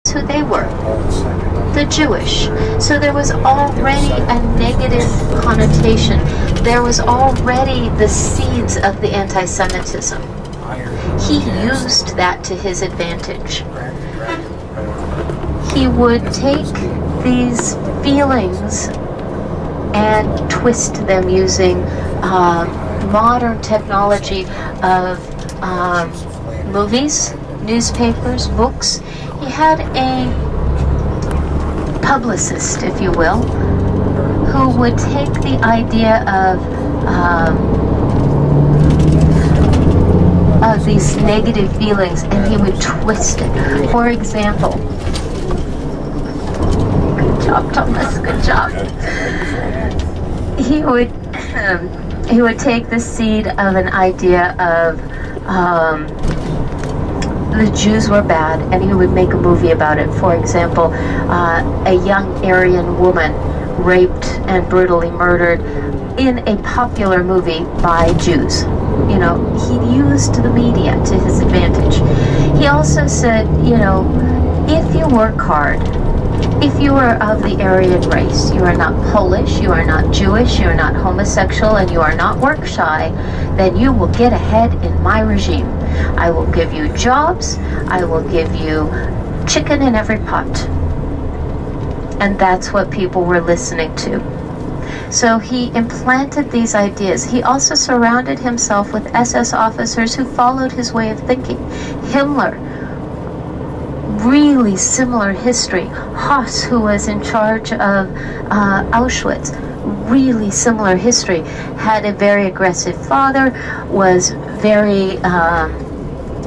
who they were, the Jewish. So there was already a negative connotation. There was already the seeds of the anti-Semitism. He used that to his advantage. He would take these feelings and twist them using modern technology of movies, newspapers, books. He had a publicist, if you will, who would take the idea of these negative feelings and he would twist it. For example, good job, Thomas, good job. He would take the seed of an idea of the Jews were bad, and he would make a movie about it. For example, a young Aryan woman raped and brutally murdered in a popular movie by Jews. You know, he used the media to his advantage. He also said, you know, if you work hard, if you are of the Aryan race, you are not Polish, you are not Jewish, you are not homosexual, and you are not work shy, then you will get ahead in my regime. I will give you jobs, I will give you chicken in every pot. And that's what people were listening to. So he implanted these ideas. He also surrounded himself with SS officers who followed his way of thinking. Himmler, really similar history. Haas, who was in charge of Auschwitz, really similar history. Had a very aggressive father, was very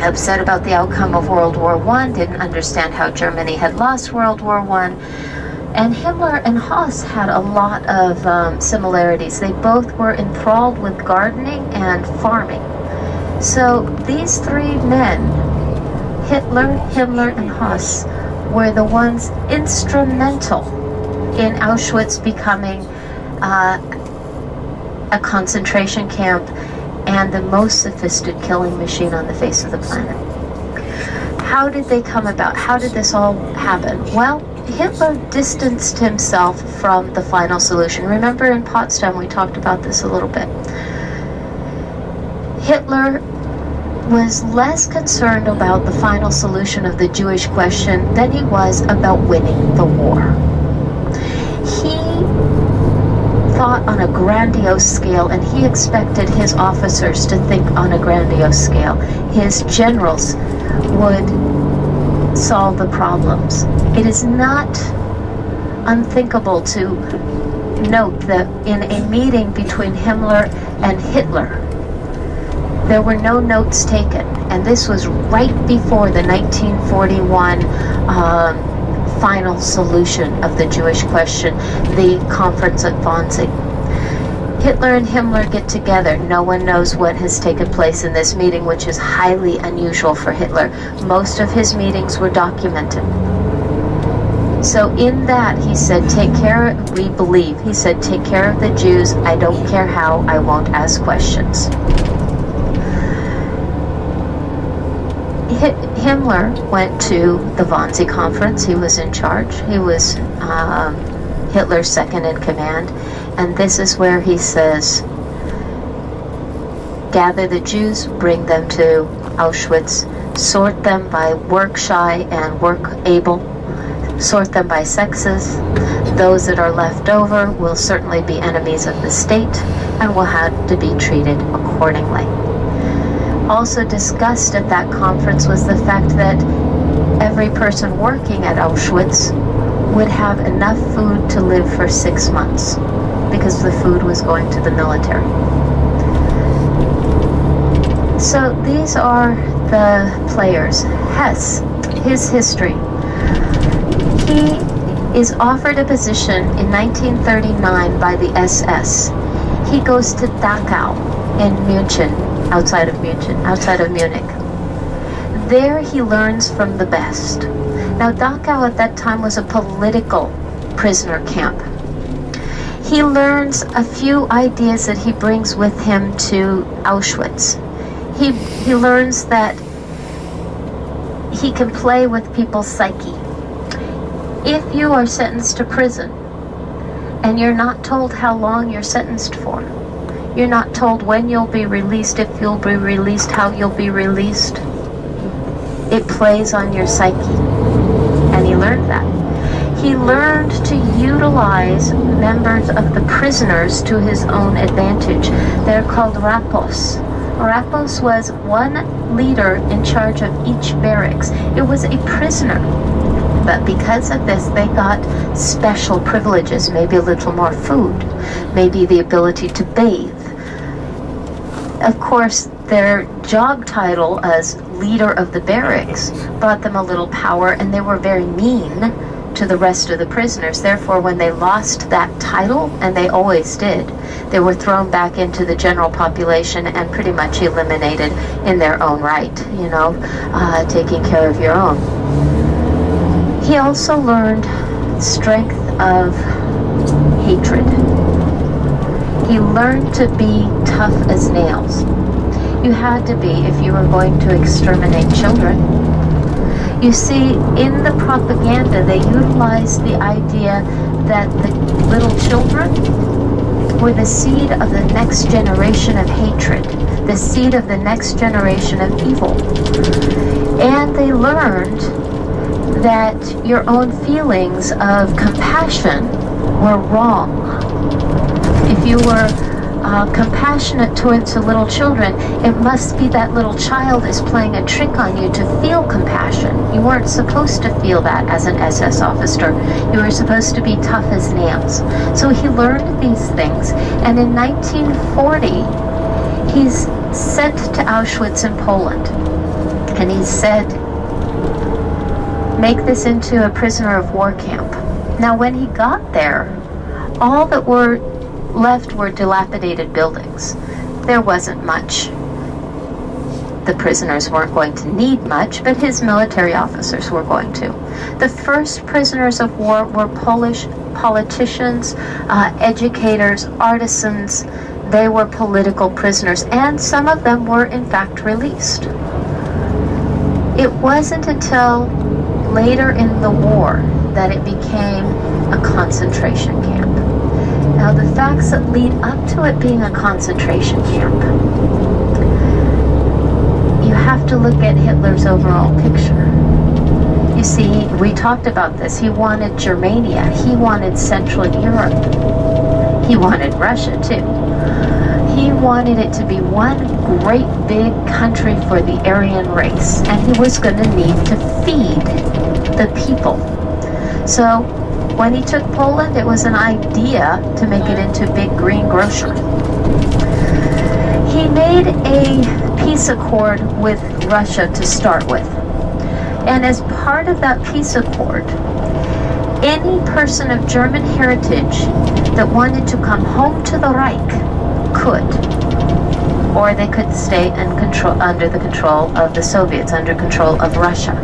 upset about the outcome of World War I, didn't understand how Germany had lost World War I. And Himmler and Haas had a lot of similarities. They both were enthralled with gardening and farming. So these three men, Hitler, Himmler, and Haas, were the ones instrumental in Auschwitz becoming a concentration camp and the most sophisticated killing machine on the face of the planet. How did they come about? How did this all happen? Well, Hitler distanced himself from the final solution. Remember in Potsdam we talked about this a little bit. Hitler was less concerned about the final solution of the Jewish question than he was about winning the war. He thought on a grandiose scale, and he expected his officers to think on a grandiose scale. His generals would solve the problems. It is not unthinkable to note that in a meeting between Himmler and Hitler, there were no notes taken, and this was right before the 1941 final solution of the Jewish question, the conference at Wannsee. Hitler and Himmler get together. No one knows what has taken place in this meeting, which is highly unusual for Hitler. Most of his meetings were documented. So in that, he said, take care, we believe, he said, take care of the Jews. I don't care how, I won't ask questions. Himmler went to the Wannsee conference. He was in charge. He was Hitler's second in command. And this is where he says, gather the Jews, bring them to Auschwitz, sort them by work shy and work able, sort them by sexes. Those that are left over will certainly be enemies of the state and will have to be treated accordingly. Also discussed at that conference was the fact that every person working at Auschwitz would have enough food to live for 6 months because the food was going to the military. So these are the players. Hess, his history. He is offered a position in 1939 by the SS. He goes to Dachau in München. Outside of Munich. There he learns from the best. Now Dachau at that time was a political prisoner camp. He learns a few ideas that he brings with him to Auschwitz. He learns that he can play with people's psyche. If you are sentenced to prison and you're not told how long you're sentenced for, you're not told when you'll be released, if you'll be released, how you'll be released, it plays on your psyche. And he learned that. He learned to utilize members of the prisoners to his own advantage. They're called rapos. Rapos was one leader in charge of each barracks. It was a prisoner. But because of this, they got special privileges, maybe a little more food, maybe the ability to bathe. Of course, their job title as leader of the barracks brought them a little power, and they were very mean to the rest of the prisoners. Therefore, when they lost that title, and they always did, they were thrown back into the general population and pretty much eliminated in their own right, you know, taking care of your own. He also learned strength of hatred. He learned to be tough as nails. You had to be if you were going to exterminate children. You see, in the propaganda, they utilized the idea that the little children were the seed of the next generation of hatred, the seed of the next generation of evil. And they learned that your own feelings of compassion were wrong. If you were compassionate towards the little children, it must be that little child is playing a trick on you to feel compassion. You weren't supposed to feel that as an SS officer. You were supposed to be tough as nails. So he learned these things, and in 1940, he's sent to Auschwitz in Poland, and he said, make this into a prisoner of war camp. Now, when he got there, all that were left were dilapidated buildings. There wasn't much. The prisoners weren't going to need much, but his military officers were going to. The first prisoners of war were Polish politicians, educators, artisans. They were political prisoners, and some of them were in fact released. It wasn't until later in the war that it became a concentration camp. Now, the facts that lead up to it being a concentration camp, you have to look at Hitler's overall picture. You see, we talked about this. He wanted Germania. He wanted Central Europe. He wanted Russia, too. He wanted it to be one great big country for the Aryan race, and he was going to need to feed the people. So when he took Poland, it was an idea to make it into big green grocery. He made a peace accord with Russia to start with. And as part of that peace accord, any person of German heritage that wanted to come home to the Reich could. Or they could stay under the control of the Soviets, under control of Russia.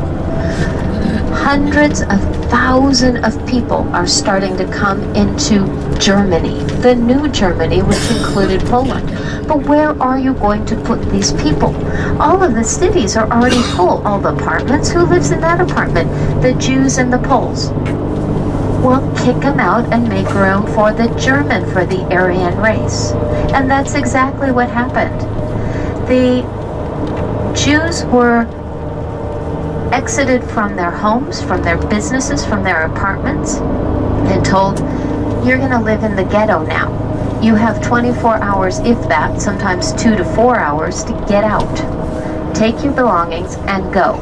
Hundreds of thousands of people are starting to come into Germany, the new Germany, which included Poland. But where are you going to put these people? All of the cities are already full. All the apartments, who lives in that apartment? The Jews and the Poles. Well, kick them out and make room for the German, for the Aryan race. And that's exactly what happened. The Jews were exited from their homes, from their businesses, from their apartments, and told, you're going to live in the ghetto now. You have 24 hours, if that, sometimes 2 to 4 hours to get out. Take your belongings and go.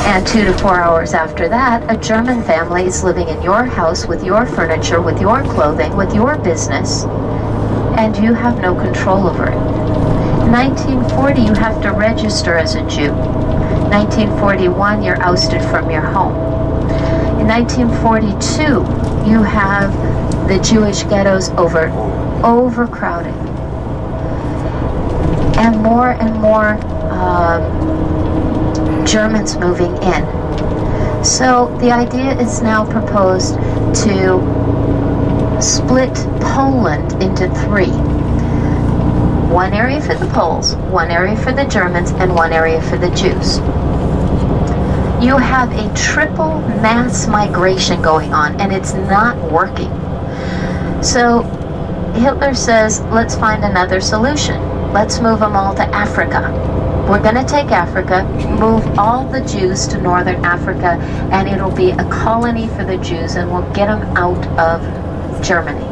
And 2 to 4 hours after that, a German family is living in your house with your furniture, with your clothing, with your business, and you have no control over it. In 1940, you have to register as a Jew. 1941, you're ousted from your home. In 1942, you have the Jewish ghettos overcrowded. And more Germans moving in. So the idea is now proposed to split Poland into 3. One area for the Poles, one area for the Germans, and one area for the Jews. You have a triple mass migration going on, and it's not working. So Hitler says, let's find another solution. Let's move them all to Africa. We're going to take Africa, move all the Jews to northern Africa, and it'll be a colony for the Jews, and we'll get them out of Germany.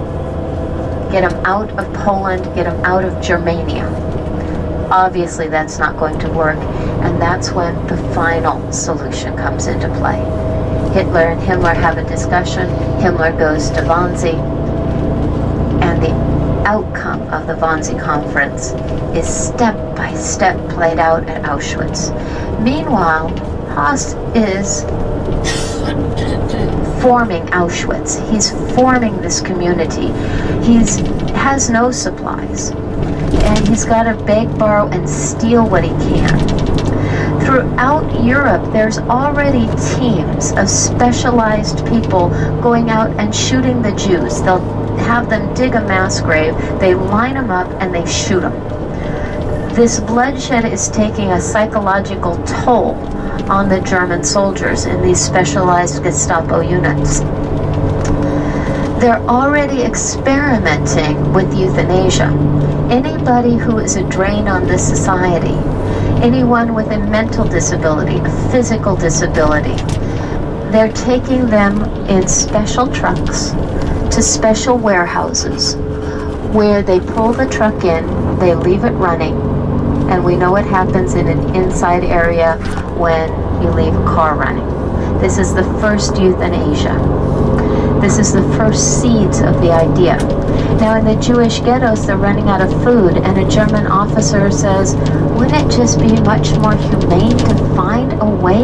Get them out of Poland, get them out of Germania. Obviously, that's not going to work, and that's when the final solution comes into play. Hitler and Himmler have a discussion. Himmler goes to Wannsee, and the outcome of the Wannsee Conference is step by step played out at Auschwitz. Meanwhile, Haas is forming Auschwitz. He's forming this community. He has no supplies, and he's got to beg, borrow, and steal what he can. Throughout Europe, there's already teams of specialized people going out and shooting the Jews. They'll have them dig a mass grave, they line them up, and they shoot them. This bloodshed is taking a psychological toll on the German soldiers in these specialized Gestapo units. They're already experimenting with euthanasia. Anybody who is a drain on this society, anyone with a mental disability, a physical disability, they're taking them in special trucks to special warehouses where they pull the truck in, they leave it running, and we know what happens in an inside area when you leave a car running. This is the first euthanasia. This is the first seeds of the idea. Now in the Jewish ghettos, they're running out of food, and a German officer says, wouldn't it just be much more humane to find a way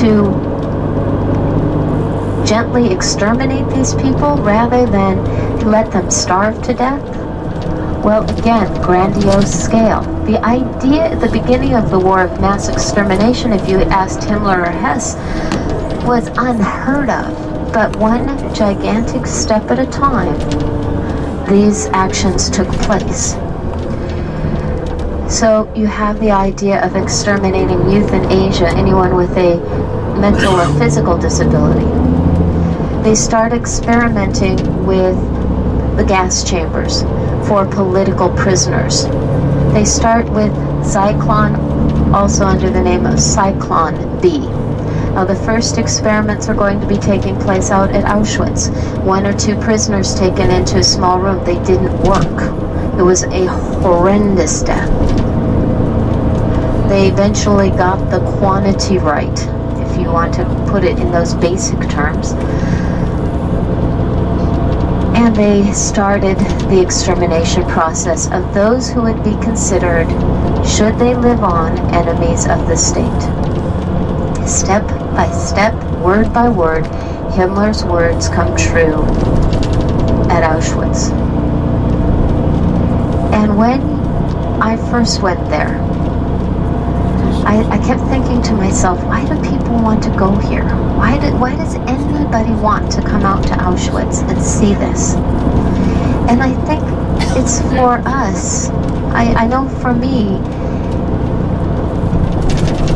to gently exterminate these people rather than let them starve to death? Well, again, grandiose scale. The idea at the beginning of the war of mass extermination, if you asked Himmler or Hess, was unheard of. But one gigantic step at a time, these actions took place. So you have the idea of exterminating euthanasia, anyone with a mental or physical disability. They start experimenting with the gas chambers for political prisoners. They start with Zyklon, also under the name of Cyclone B. Now, the first experiments are going to be taking place out at Auschwitz. 1 or 2 prisoners taken into a small room. They didn't work. It was a horrendous death. They eventually got the quantity right, if you want to put it in those basic terms. And they started the extermination process of those who would be considered, should they live on, enemies of the state. Step by step, word by word, Himmler's words come true at Auschwitz. And when I first went there, I kept thinking to myself, why do people want to go here? Why does anybody want to come out to Auschwitz and see this? And I think it's for us. I know for me,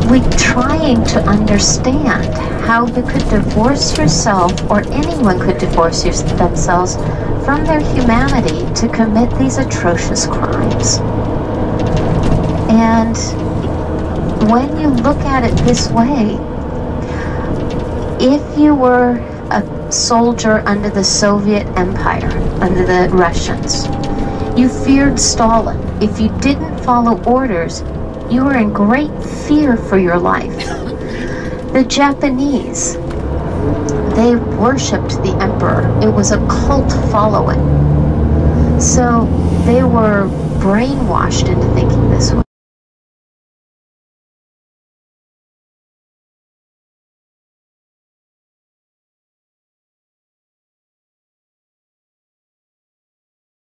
we're trying to understand how you could divorce yourself, or anyone could divorce themselves from their humanity to commit these atrocious crimes. And when you look at it this way, if you were a soldier under the Soviet Empire, under the Russians, you feared Stalin. If you didn't follow orders, you were in great fear for your life. The Japanese, they worshipped the emperor. It was a cult following. So they were brainwashed into thinking this way.